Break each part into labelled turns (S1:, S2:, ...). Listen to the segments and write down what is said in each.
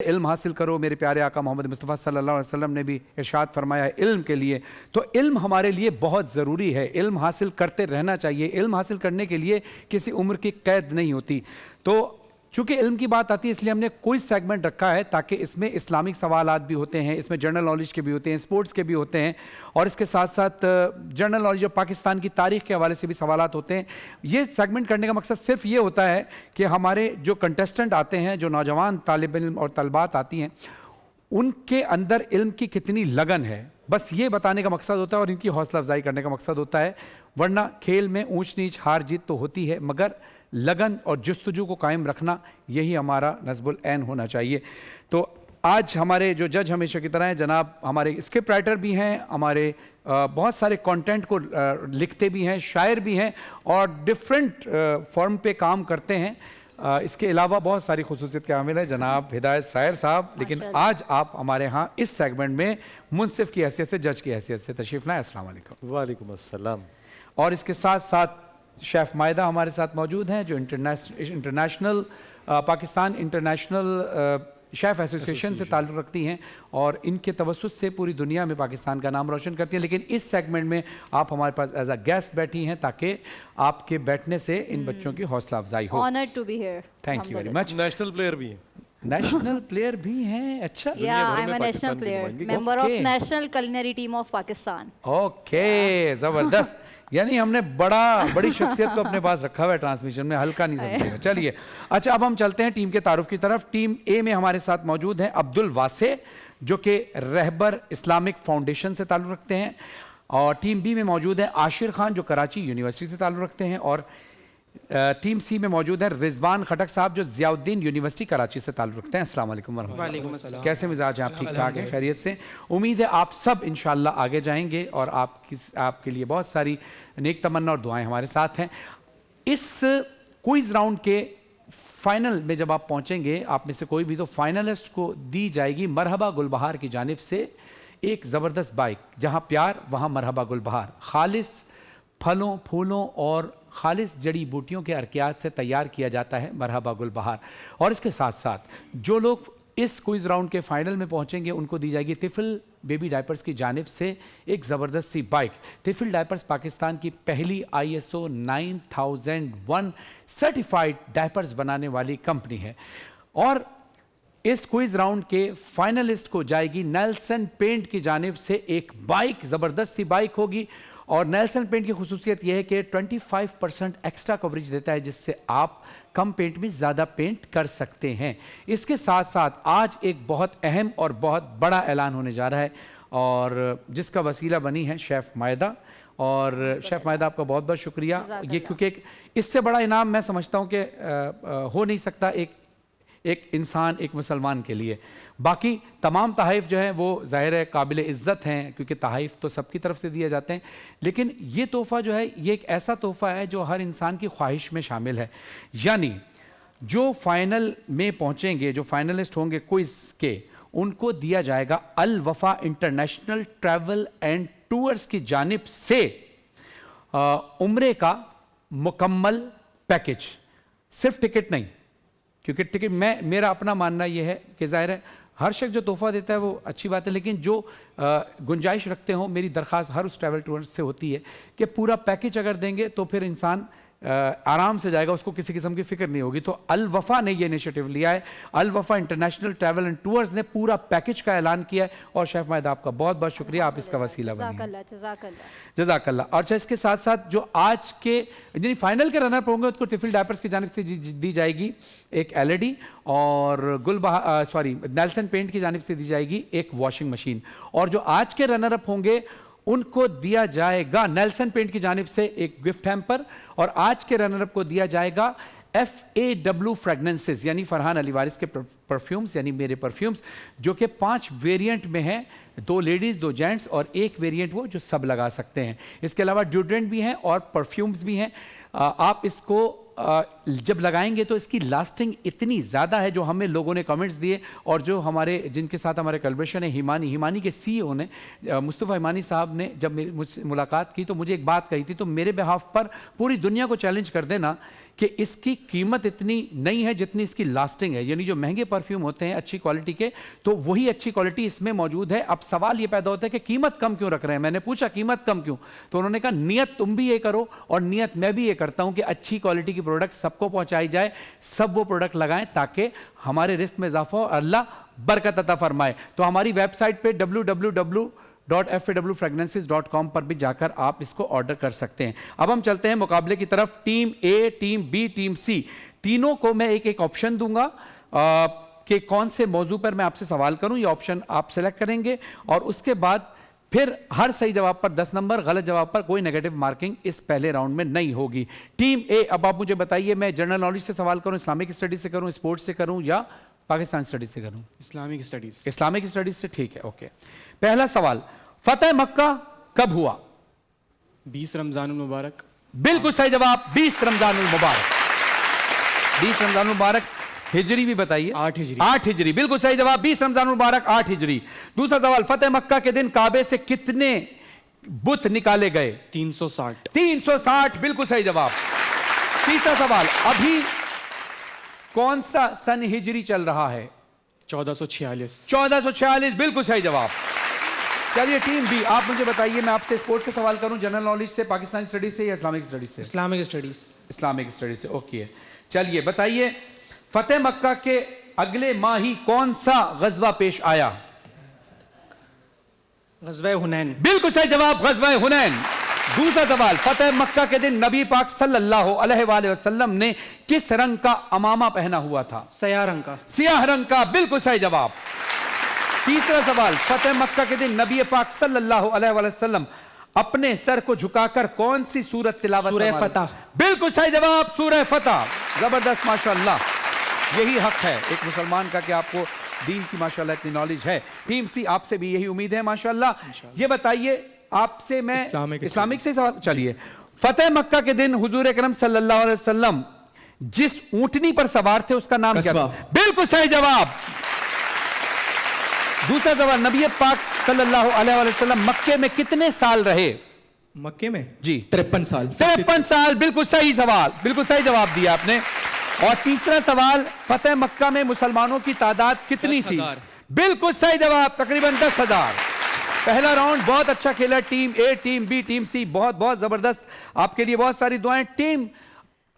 S1: इल्म हासिल करो। मेरे प्यारे आका मोहम्मद मुस्तफ़ा सल्लल्लाहु अलैहि वसल्लम ने भी इरशाद फरमाया है इल्म के लिए, तो इल्म हमारे लिए बहुत ज़रूरी है। इल्म हासिल करते रहना चाहिए। इल्म हासिल करने के लिए किसी उम्र की कैद नहीं होती। तो चूँकि इल्म की बात आती है इसलिए हमने कोई सेगमेंट रखा है ताकि इसमें इस्लामिक सवालात भी होते हैं, इसमें जनरल नॉलेज के भी होते हैं, स्पोर्ट्स के भी होते हैं, और इसके साथ साथ जनरल नॉलेज और पाकिस्तान की तारीख के हवाले से भी सवालात होते हैं। ये सेगमेंट करने का मकसद सिर्फ ये होता है कि हमारे जो कंटेस्टेंट आते हैं, जो नौजवान तालिब इल्म और तलबात आती हैं, उनके अंदर इल्म की कितनी लगन है, बस ये बताने का मकसद होता है और इनकी हौसला अफजाई करने का मकसद होता है। वरना खेल में ऊंच नीच हार जीत तो होती है, मगर लगन और जुस्तजू को कायम रखना यही हमारा नस्बुल ऐन होना चाहिए। तो आज हमारे जो जज हमेशा की तरह हैं, जनाब हमारे स्क्रिप्ट राइटर भी हैं, हमारे बहुत सारे कंटेंट को लिखते भी हैं, शायर भी हैं और डिफरेंट फॉर्म पे काम करते हैं। इसके अलावा बहुत सारी खुसूसियत के हामिल है जनाब हिदायत सायर साहब। लेकिन आज आप हमारे यहाँ इस सेगमेंट में मुंसिफ की हैसियत से, जज की हैसियत से तशरीफ़ लाएं। अस्सलाम वालेकुम।
S2: वालेकुम अस्सलाम।
S1: और इसके साथ साथ शेफ़ मायदा हमारे साथ मौजूद हैं, जो international Pakistan international chef association से ताल्लुक़ रखती हैं और इनके तवस्सुस से पूरी दुनिया में पाकिस्तान का नाम रोशन करती हैं। लेकिन इस सेगमेंट में आप हमारे पास एज अ गेस्ट बैठी हैं ताकि आपके बैठने से इन बच्चों की हौसला अफजाई हो।
S3: Honored to be here.
S1: Thank you very much.
S2: National player भी हैं।
S1: नेशनल प्लेयर भी हैं? अच्छा,
S3: Yeah, I'm a national player, member of National Culinary Team of Pakistan.
S1: Okay, जबरदस्त। यानी हमने बड़ी शख्सियत को अपने पास रखा हुआ है ट्रांसमिशन में, हल्का नहीं समझेगा। चलिए, अच्छा अब हम चलते हैं टीम के तारुफ की तरफ। टीम ए में हमारे साथ मौजूद हैं अब्दुल वासे, जो कि रहबर इस्लामिक फाउंडेशन से ताल्लुक़ रखते हैं, और टीम बी में मौजूद है आशिर खान, जो कराची यूनिवर्सिटी से ताल्लुक़ रखते हैं, और टीम सी में मौजूद है रिजवान खटक साहब, जो ज़ियाउद्दीन यूनिवर्सिटी कराची से ताल्लुक़ रखते हैं। अस्सलाम वालेकुम वरहमतुल्लाह। कैसे मिजाज हैं आप? ठीक ठाक हैं, खैरियत से? उम्मीद है आप सब इंशाल्लाह आगे जाएंगे और आपके लिए बहुत सारी नेक तमन्ना और दुआएं हमारे साथ हैं। इस क्विज़ राउंड के फाइनल में जब आप पहुंचेंगे, आप में से कोई भी, तो फाइनलिस्ट को दी जाएगी मरहबा गुलबहार की जानिब से एक ज़बरदस्त बाइक। जहां प्यार वहां मरहबा गुलबहार, खालिस फलों फूलों और खालिस जड़ी बूटियों के अरकियात से तैयार किया जाता है मरहबा गुलबहार। और इसके साथ साथ जो लोग इस क्विज़ राउंड के फाइनल में पहुंचेंगे उनको दी जाएगी तिफल बेबी डायपर्स की जानिब से एक ज़बरदस्त सी बाइक। तिफल डायपर्स पाकिस्तान की पहली ISO 9001 सर्टिफाइड डायपर्स बनाने वाली कंपनी है। और इस क्विज़ राउंड के फाइनलिस्ट को जाएगी नेल्सन पेंट की जानिब से एक बाइक, ज़बरदस्त सी बाइक होगी। और नेल्सन पेंट की खुसूसियत यह है कि 25% एक्स्ट्रा कवरेज देता है, जिससे आप कम पेंट में ज़्यादा पेंट कर सकते हैं। इसके साथ साथ आज एक बहुत अहम और बहुत बड़ा ऐलान होने जा रहा है, और जिसका वसीला बनी है शेफ़ मायदा। और शेफ़ मायदा, आपका बहुत बहुत शुक्रिया। ये क्योंकि इससे बड़ा इनाम मैं समझता हूँ कि हो नहीं सकता एक इंसान, एक मुसलमान के लिए। बाकी तमाम तहाइफ जो हैं वो ज़ाहिर है काबिल इज़्ज़त हैं, क्योंकि तहाइफ तो सबकी तरफ से दिए जाते हैं, लेकिन ये तोहफ़ा जो है ये एक ऐसा तोहफ़ा है जो हर इंसान की ख्वाहिश में शामिल है। यानी जो फाइनल में पहुँचेंगे, जो फाइनलिस्ट होंगे क्विज़ के, उनको दिया जाएगा अल वफ़ा इंटरनेशनल ट्रैवल एंड टूर्स की जानिब से उम्रे का मुकम्मल पैकेज। सिर्फ टिकट नहीं, क्योंकि टिकट मेरा अपना मानना यह है कि ज़ाहिर है हर शख्स जो तोहफ़ा देता है वो अच्छी बात है, लेकिन जो गुंजाइश रखते हों, मेरी दरख्वास्त हर उस ट्रैवल टूर से होती है कि पूरा पैकेज अगर देंगे तो फिर इंसान आराम से जाएगा, उसको किसी किस्म की फ़िक्र नहीं होगी। तो अल वफ़ा ने ये इनिशिएटिव लिया है, अल वफ़ा इंटरनेशनल ट्रैवल एंड टूर्स ने पूरा पैकेज का ऐलान किया है। और शेफ़ मायदा, आपका बहुत बहुत शुक्रिया, आप इसका वसीला बनी। जज़ाकल्लाह। और अच्छा, इसके साथ साथ जो आज के यानी फाइनल के रनर होंगे उसको तिफल डायपर्स की जानिब से दी जाएगी एक LED, और नेल्सन पेंट की जानिब से दी जाएगी एक वॉशिंग मशीन। और जो आज के रनर अप होंगे उनको दिया जाएगा नेल्सन पेंट की जानिब से एक गिफ्ट हैम्पर, और आज के रनर अप को दिया जाएगा FAW फ्रेगनेंसेस, यानी फरहान अली वारिस के परफ्यूम्स, यानी मेरे परफ्यूम्स, जो कि 5 वेरिएंट में हैं, 2 लेडीज़ 2 जेंट्स, और एक वेरिएंट वो जो सब लगा सकते हैं। इसके अलावा ड्यूड्रेंट भी हैं और परफ्यूम्स भी हैं। आप इसको जब लगाएंगे तो इसकी लास्टिंग इतनी ज़्यादा है, जो हमें लोगों ने कमेंट्स दिए, और जो जिनके साथ हमारे कोलैबोरेशन है, हिमानी के CEO ने, मुस्तफ़ा हिमानी साहब ने जब मुझसे मुलाकात की तो मुझे एक बात कही थी, तो मेरे बिहाफ पर पूरी दुनिया को चैलेंज कर देना कि इसकी कीमत इतनी नहीं है जितनी इसकी लास्टिंग है। यानी जो महंगे परफ्यूम होते हैं अच्छी क्वालिटी के, तो वही अच्छी क्वालिटी इसमें मौजूद है। अब सवाल ये पैदा होता है कि कीमत कम क्यों रख रहे हैं। मैंने पूछा कीमत कम क्यों, तो उन्होंने कहा नियत तुम भी ये करो और नियत मैं भी ये करता हूं कि अच्छी क्वालिटी की प्रोडक्ट सबको पहुंचाई जाए, सब वो प्रोडक्ट लगाएं ताकि हमारे रिस्क में इजाफा हो, अल्लाह बरकत अता फरमाए। तो हमारी वेबसाइट पे www.fawfragrances.com पर भी जाकर आप इसको ऑर्डर कर सकते हैं। अब हम चलते हैं मुकाबले की तरफ। टीम ए, टीम बी, टीम सी, तीनों को मैं एक एक ऑप्शन दूंगा कि कौन से मौजू पर मैं आपसे सवाल करूं। ये ऑप्शन आप सेलेक्ट करेंगे और उसके बाद फिर हर सही जवाब पर 10 नंबर, गलत जवाब पर कोई नेगेटिव मार्किंग इस पहले राउंड में नहीं होगी। टीम ए, अब आप मुझे बताइए, मैं जनरल नॉलेज से सवाल करूं, इस्लामिक स्टडीज से करूं, स्पोर्ट्स से करूं या पाकिस्तान स्टडीज से करूं?
S2: Islamic studies.
S1: इस्लामिक स्टडीज से, ठीक है, ओके। पहला सवाल, फतेह मक्का कब हुआ?
S2: 20 रमजान मुबारक।
S1: बिल्कुल सही जवाब, 20 रमजान मुबारक। 20 रमजान मुबारक। हिजरी भी बताइए।
S2: 8 हिजरी।
S1: 8 हिजरी, बिल्कुल सही जवाब, 20 रमजान मुबारक 8 हिजरी। दूसरा सवाल, फतेह मक्का के दिन काबे से कितने बुत निकाले गए?
S2: 360।
S1: 360, बिल्कुल सही जवाब। तीसरा सवाल, अभी कौन सा सन हिजरी चल रहा है?
S2: 1446।
S1: 1446, बिल्कुल सही जवाब। चलिए टीम बी, आप मुझे बताइए, मैं आपसे स्पोर्ट्स से सवाल करूं, जनरल नॉलेज से, पाकिस्तानी स्टडीज से या इस्लामिक स्टडीज से?
S2: Islamic studies.
S1: इस्लामिक स्टडीज से, ओके। चलिए बताइए, फतेह मक्का के अगले माह ही कौन सा गजवा पेश आया?
S2: गज़वा हुनैन।
S1: बिल्कुल सही जवाब, गजवा हुनैन। दूसरा सवाल, फतेह मक्का के दिन नबी पाक सल्लल्लाहु अलैहि वसल्लम ने किस रंग का अमामा पहना हुआ था?
S2: स्याह रंग का।
S1: सियाह रंग का, बिल्कुल सही जवाब। तीसरा सवाल, फतेह मक्का के दिन नबी पाक सल्लल्लाहु अलैहि वसल्लम अपने सर को झुकाकर कौन सी सूरत तिलावत?
S2: सूरह फतह।
S1: बिल्कुल सही जवाब, सूरह फतह। जबरदस्त, माशाअल्लाह, यही हक है एक मुसलमान का कि आपको दीन की माशाअल्लाह इतनी नॉलेज है। टीम सी, आपसे भी यही उम्मीद है माशाअल्लाह। ये बताइए, आपसे मैं इस्लामिक से सवाल। चलिए, फतेह मक्का के दिन हुजूर अकरम सल्लल्लाहु अलैहि वसल्लम जिस ऊंटनी पर सवार थे उसका नाम क्या था? बिल्कुल सही जवाब। दूसरा सवाल, नबी पाक सल्लल्लाहु अलैहि वसल्लम मक्के में कितने साल रहे?
S2: मक्के में
S1: जी
S2: 53 साल।
S1: 53 साल, बिल्कुल सही सवाल, बिल्कुल सही जवाब दिया आपने। और तीसरा सवाल, फतेह मक्का में मुसलमानों की तादाद कितनी थी? बिल्कुल सही जवाब, तकरीबन 10,000। पहला राउंड बहुत अच्छा खेला टीम ए, टीम बी, टीम सी, बहुत बहुत जबरदस्त। आपके लिए बहुत सारी दुआएं। टीम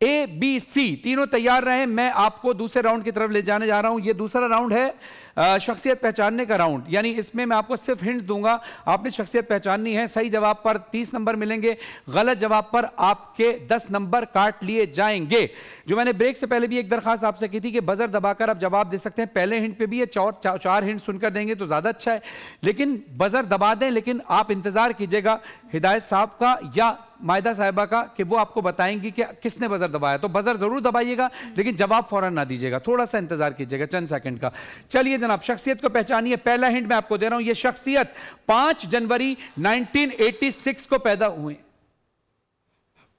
S1: ए, बी, सी तीनों तैयार रहे। मैं आपको दूसरे राउंड की तरफ ले जाने जा रहा हूं। ये दूसरा राउंड है शख्सियत पहचानने का राउंड, यानी इसमें मैं आपको सिर्फ हिंट्स दूंगा, आपने शख्सियत पहचाननी है। सही जवाब पर 30 नंबर मिलेंगे, गलत जवाब पर आपके 10 नंबर काट लिए जाएंगे। जो मैंने ब्रेक से पहले भी एक दरखास्त आपसे की थी कि बजर दबाकर आप जवाब दे सकते हैं। पहले हिंट पे भी ये 4 हिंट सुनकर देंगे तो ज्यादा अच्छा है, लेकिन बजर दबा दें, लेकिन आप इंतजार कीजिएगा हिदायत साहब का या मायदा साहिबा का कि वो आपको बताएंगी कि किसने बजर दबाया। तो बजर जरूर दबाइएगा, लेकिन जवाब फौरन ना दीजिएगा, थोड़ा सा इंतजार कीजिएगा, चंद सेकंड का। चलिए जनाब, शख्सियत को पहचानिए। पहला हिंट मैं आपको दे रहा हूं, ये शख्सियत 5 जनवरी 1986 को पैदा हुए।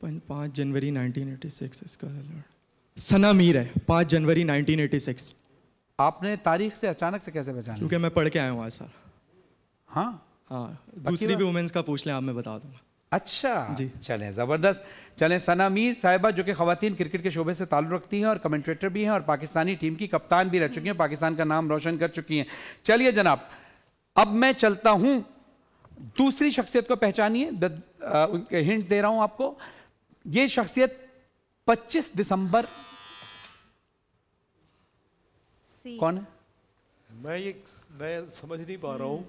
S2: 5 जनवरी 1986, इसका सना मीर है। 5 जनवरी 1986।
S1: आपने तारीख से अचानक से कैसे पहचाना?
S2: क्योंकि मैं पढ़ के आया हूँ सर।
S1: हाँ,
S2: दूसरी भी वुमेन्स का पूछ लें आप, मैं बता दूंगा।
S1: अच्छा
S2: जी,
S1: चलें, जबरदस्त। चलें, सना मीर साहिबा जो कि खवातीन क्रिकेट के शोबे से ताल्लुक़ रखती हैं और कमेंटेटर भी हैं और पाकिस्तानी टीम की कप्तान भी रह चुकी हैं, पाकिस्तान का नाम रोशन कर चुकी हैं। चलिए जनाब, अब मैं चलता हूं दूसरी शख्सियत को पहचानिए। हिंट दे रहा हूं आपको, ये शख्सियत 25 दिसंबर कौन है?
S4: मैं समझ नहीं पा रहा हूँ।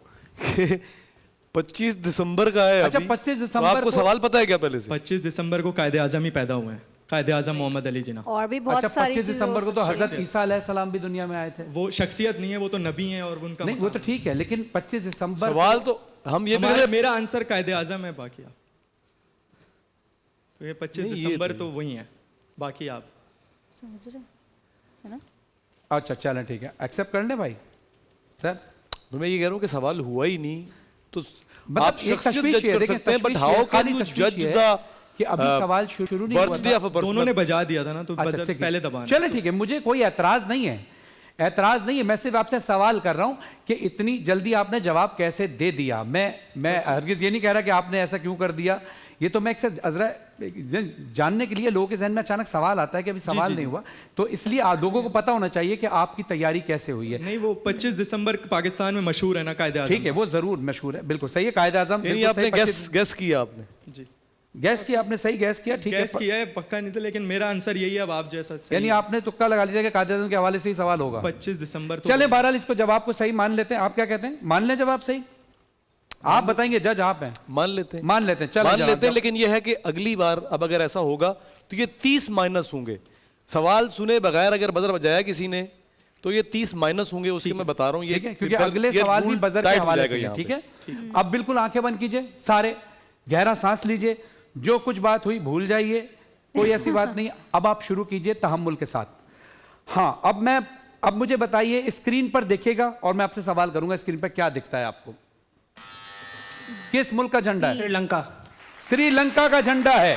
S4: 25 दिसंबर का है।
S1: अच्छा,
S4: अभी
S1: 25
S4: तो
S1: दिसंबर
S4: आपको सवाल पता है क्या पहले से?
S2: 25 दिसंबर को कायदे आजम ही पैदा हुए हैं, कायदे आजम मोहम्मद अली जिन्ना।
S3: और भी बहुत
S1: अच्छा,
S3: सारी
S1: 25 दिसंबर को तो हजरत ईसा अलैहिस्सलाम भी दुनिया में आए थे।
S2: वो शख्सियत नहीं है, वो तो नबी हैं और उनका
S1: नहीं, वो तो ठीक है, लेकिन 25 दिसंबर
S4: सवाल तो हम ये
S2: मेरा आंसर कायदे आजम है, बाकी आप तो ये 25 दिसंबर तो वही है, बाकी आप
S3: समझ रहे हैं ना?
S1: अच्छा चलें, ठीक है, एक्सेप्ट कर लें भाई सर।
S4: तो मैं ये कह रहा हूँ कि सवाल हुआ ही नहीं, तो आप
S1: एक
S4: शख्सियत
S1: तशवीश
S4: जज
S1: है,
S4: कर
S1: देखें,
S4: सकते हैं, बट
S1: तशवीश
S4: हाउ
S1: है,
S4: कैन
S1: खाली
S4: यू
S1: तशवीश
S4: जज
S1: है
S4: द
S1: कि अभी सवाल शुरू नहीं हुआ
S4: बर्थडे
S1: था।
S4: Of a person?
S2: दोनों ने बजा दिया था ना, तो
S1: अच्छा,
S2: बजर
S1: ठीक है।
S2: पहले दबाना।
S1: चले ठीक है, मुझे कोई ऐतराज नहीं है, ऐतराज नहीं है, मैं सिर्फ आपसे सवाल कर रहा हूं कि इतनी जल्दी आपने जवाब कैसे दे दिया। मैं हरगिज ये नहीं कह रहा कि आपने ऐसा क्यों कर दिया, ये तो मैं एक्सेस अजरा जानने के लिए लोगों के जहन में अचानक सवाल आता है कि अभी सवाल नहीं हुआ, तो इसलिए लोगों को पता होना चाहिए कि आपकी तैयारी कैसे हुई है।
S2: नहीं, वो 25 दिसंबर पाकिस्तान में मशहूर है ना कायदे-ए-आज़म।
S1: ठीक है, वो जरूर मशहूर है, बिल्कुल सही है कायदे-ए-आज़म।
S4: यानी आपने गैस किया आपने
S2: जी,
S1: गैस किया आपने, सही गैस किया, ठीक है।
S2: गैस किया है, पक्का नहीं था, लेकिन मेरा आंसर यही है, अब आप जैसा सही
S1: यानी
S2: है।
S1: आपने तुक्का लगा लिया कि कायदे-ए-आज़म के हवाले से ही सवाल होगा।
S2: 25 दिसंबर तो
S1: चले बहरहाल इसको जवाब को सही मान लेते हैं। आप क्या कहते हैं, मान लें जवाब सही? आप बताएंगे, जज आप हैं।
S4: मान लेते हैं,
S1: मान लेते हैं, चलो
S4: मान
S1: जवाब
S4: लेते हैं,
S1: दो।
S4: लेकिन यह है कि अगली बार अब अगर ऐसा होगा तो ये 30 माइनस होंगे। सवाल सुने बगैर अगर बजर बजाया किसी ने तो ये 30 माइनस होंगे, उसकी मैं बता रहा हूँ। ये
S1: ठीक है, क्योंकि अगले सवाल भी बजर के हवाले से है, ठीक है। अब बिल्कुल आंखें बंद कीजिए, सारे गहरा सांस लीजिए, जो कुछ बात हुई भूल जाइए, कोई ऐसी बात नहीं। अब आप शुरू कीजिए तहम्मुल के साथ। हाँ, अब मुझे बताइए, स्क्रीन पर देखिएगा और मैं आपसे सवाल करूंगा, स्क्रीन पर क्या दिखता है आपको? किस मुल्क का झंडा है?
S5: श्रीलंका।
S1: श्रीलंका का झंडा है।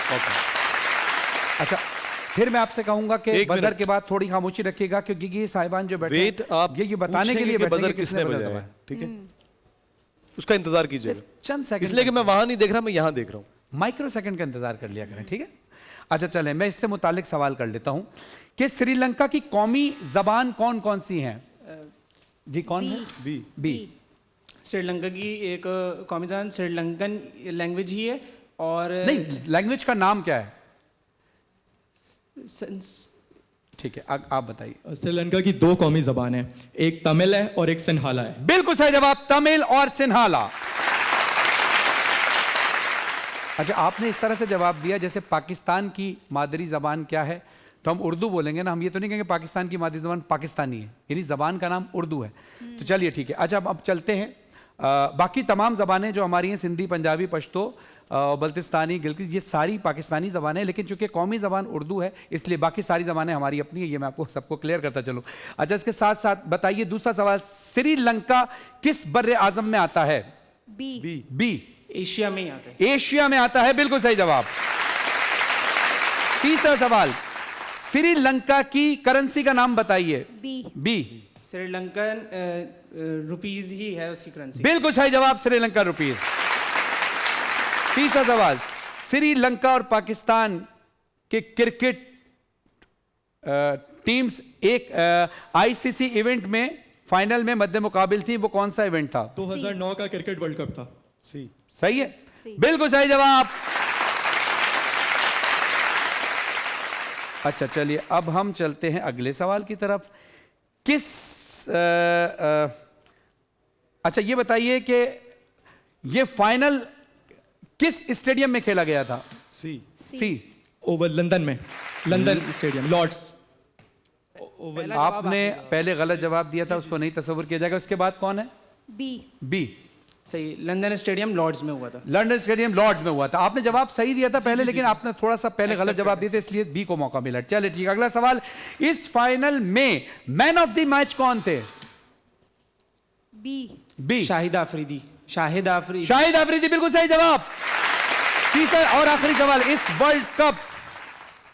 S1: ओके, अच्छा, फिर मैं आपसे कहूंगा कि
S4: एक
S1: बजर
S4: मिनट।
S1: के बाद थोड़ी खामोशी रखिएगा, क्योंकि ये साहिबान जो बैठे हैं,
S4: वेट, आप
S1: ये बताने के लिए बैठे
S4: बजर
S1: हैं कि
S4: किसने
S1: बजर
S4: बजाया
S1: दबाया।
S4: है, ठीक है, उसका इंतजार कीजिएगा।
S1: चंद सेकंड,
S4: इसलिए कि मैं वहां नहीं देख रहा, मैं यहां देख रहा हूं।
S1: माइक्रो सेकंड का इंतजार कर लिया करें, ठीक है। अच्छा चलें, मैं इससे मुतालिक सवाल कर लेता हूं कि श्रीलंका की कौमी जबान कौन कौन सी हैं? जी कौन है? बी।
S5: श्रीलंका की एक कौमी ज़बान श्रीलंकन लैंग्वेज ही है, और
S1: नहीं, लैंग्वेज का नाम क्या है? ठीक है, आप बताइए।
S2: श्रीलंका की 2 कौमी जबान है, एक तमिल है और एक सिन्हाला है।
S1: बिल्कुल सही जवाब, तमिल और सिन्हाला। अच्छा, आपने इस तरह से जवाब दिया जैसे पाकिस्तान की मादरी जबान क्या है, तो हम उर्दू बोलेंगे ना, हम ये तो नहीं कहेंगे पाकिस्तान की मादरी जबान पाकिस्तानी है, यानी जबान का नाम उर्दू है। तो चलिए ठीक है। अच्छा, अब चलते हैं, बाकी तमाम ज़बानें जो हमारी हैं, सिंधी, पंजाबी, पश्तो, बल्तिस्तानी, गिलगित, ये सारी पाकिस्तानी ज़बानें, लेकिन चूंकि कौमी ज़बान उर्दू है इसलिए बाकी सारी ज़बानें हमारी अपनी है। ये मैं आपको सबको क्लियर करता चलूँ। अच्छा, इसके साथ साथ बताइए दूसरा सवाल, श्रीलंका किस बर्रे आज़म में आता है? बी।
S5: एशिया में ही आता है।
S1: एशिया में आता है, बिल्कुल सही जवाब। तीसरा सवाल, श्रीलंका की करेंसी का नाम बताइए। बी।
S5: श्रीलंकन रुपीज ही है उसकी करेंसी।
S1: बिल्कुल सही जवाब, श्रीलंका रुपीज। तीसरा सवाल, श्रीलंका और पाकिस्तान के क्रिकेट टीम्स एक आईसीसी इवेंट में फाइनल में मध्य मुकाबिल थी, वो कौन सा इवेंट था?
S2: 2009 का क्रिकेट वर्ल्ड कप था।
S1: सही है, बिल्कुल सही जवाब। अच्छा चलिए, अब हम चलते हैं अगले सवाल की तरफ। अच्छा ये बताइए कि ये फाइनल किस स्टेडियम में खेला गया था? सी।
S2: ओवल, लंदन में, लंदन स्टेडियम, लॉर्ड्स।
S1: आपने पहले गलत जवाब दिया था, उसको नहीं तस्वुर किया जाएगा। उसके बाद कौन है? बी।
S5: सही, लंदन स्टेडियम लॉर्ड्स में हुआ था।
S1: लंदन स्टेडियम लॉर्ड्स में हुआ था। आपने जवाब सही दिया था पहले, लेकिन आपने थोड़ा सा पहले गलत जवाब दिया था, इसलिए बी को मौका मिला। चलिए ठीक है, अगला सवाल, इस फाइनल में मैन ऑफ द मैच कौन थे? बी।
S5: शाहिद आफरीदी। शाहिद
S1: आफरीदी, बिल्कुल सही जवाब। तीसरा और आखिरी सवाल, इस वर्ल्ड कप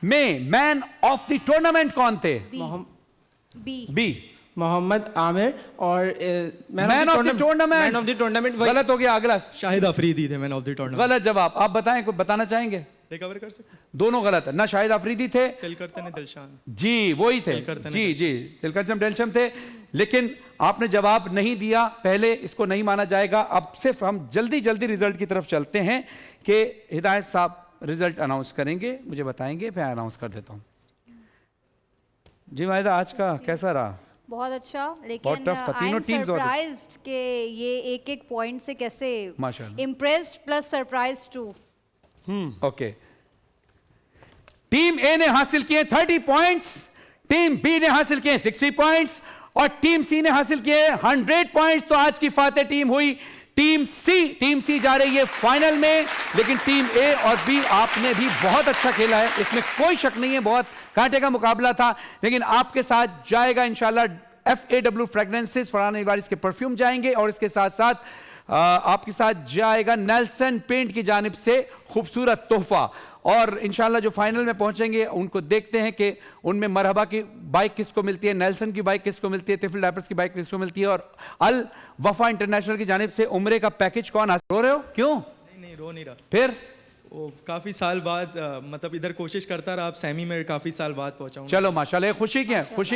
S1: में मैन ऑफ द टूर्नामेंट कौन थे? बी।
S5: मोहम्मद आमिर। और
S1: मैन ऑफ द टूर्नामेंट गलत हो गया। अगला,
S2: शाहिद आफरीदी थे मैन ऑफ द टूर्नामेंट।
S1: गलत जवाब। आप बताएं, कुछ बताना चाहेंगे?
S2: रिकवर कर सकते?
S1: दोनों गलत है ना, शाहिद आफरीदी थे,
S2: तिलकरतन दिलशान
S1: जी वही थे, जी तिलकरचम डेलशम थे, लेकिन आपने जवाब नहीं दिया पहले, इसको नहीं माना जाएगा। अब सिर्फ हम जल्दी जल्दी रिजल्ट की तरफ चलते हैं कि हिदायत साहब रिजल्ट अनाउंस करेंगे, मुझे बताएंगे, फिर अनाउंस कर देता हूं। जी माहिदा, आज का कैसा रहा?
S3: बहुत अच्छा,
S1: बहुत
S3: लेकिन
S1: tough था, तीनों teams और-
S3: सरप्राइज्ड कि ये एक एक पॉइंट से कैसे
S1: माशाल्लाह।
S3: Impressed plus surprise too.
S1: Okay, team A ने हासिल किए 30 पॉइंट्स, टीम बी ने हासिल किए 60 पॉइंट्स और टीम सी ने हासिल किए 100 पॉइंट्स। तो आज की फातेह टीम हुई टीम सी। टीम सी जा रही है फाइनल में, लेकिन टीम ए और बी आपने भी बहुत अच्छा खेला है, इसमें कोई शक नहीं है, बहुत कांटे का मुकाबला था। लेकिन आपके साथ जाएगा इंशाल्लाह FAW फ्रेग्रेंसेस, फरहान इवारिस के परफ्यूम जाएंगे, और इसके साथ साथ आपके साथ जाएगा नेल्सन पेंट की जानिब से खूबसूरत तोहफा। और इंशाल्लाह जो फाइनल में पहुंचेंगे उनको देखते हैं कि उनमें मरहबा की बाइक किसको मिलती है, नेल्सन की बाइक किसको मिलती है, तिफल डायपर्स की बाइक किसको मिलती है, और अल वफा इंटरनेशनल की जानिब से उम्रे का पैकेज कौन हासिल। रो रहे हो क्यों?
S2: नहीं रो नहीं रहा।
S1: फिर
S2: वो काफ़ी साल बाद मतलब इधर कोशिश करता रहा, आप सेमी में काफ़ी साल बाद पहुंचा हूँ।
S1: चलो माशाल्लाह, ये खुशी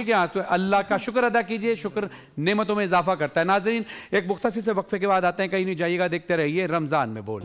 S1: के आंसू। अल्लाह का शुक्र अदा कीजिए, शुक्र नेमतों में इजाफा करता है। नाजरीन, एक मुख्तसर से वक्फे के बाद आते हैं, कहीं नहीं जाइएगा, देखते रहिए रमजान में बोल।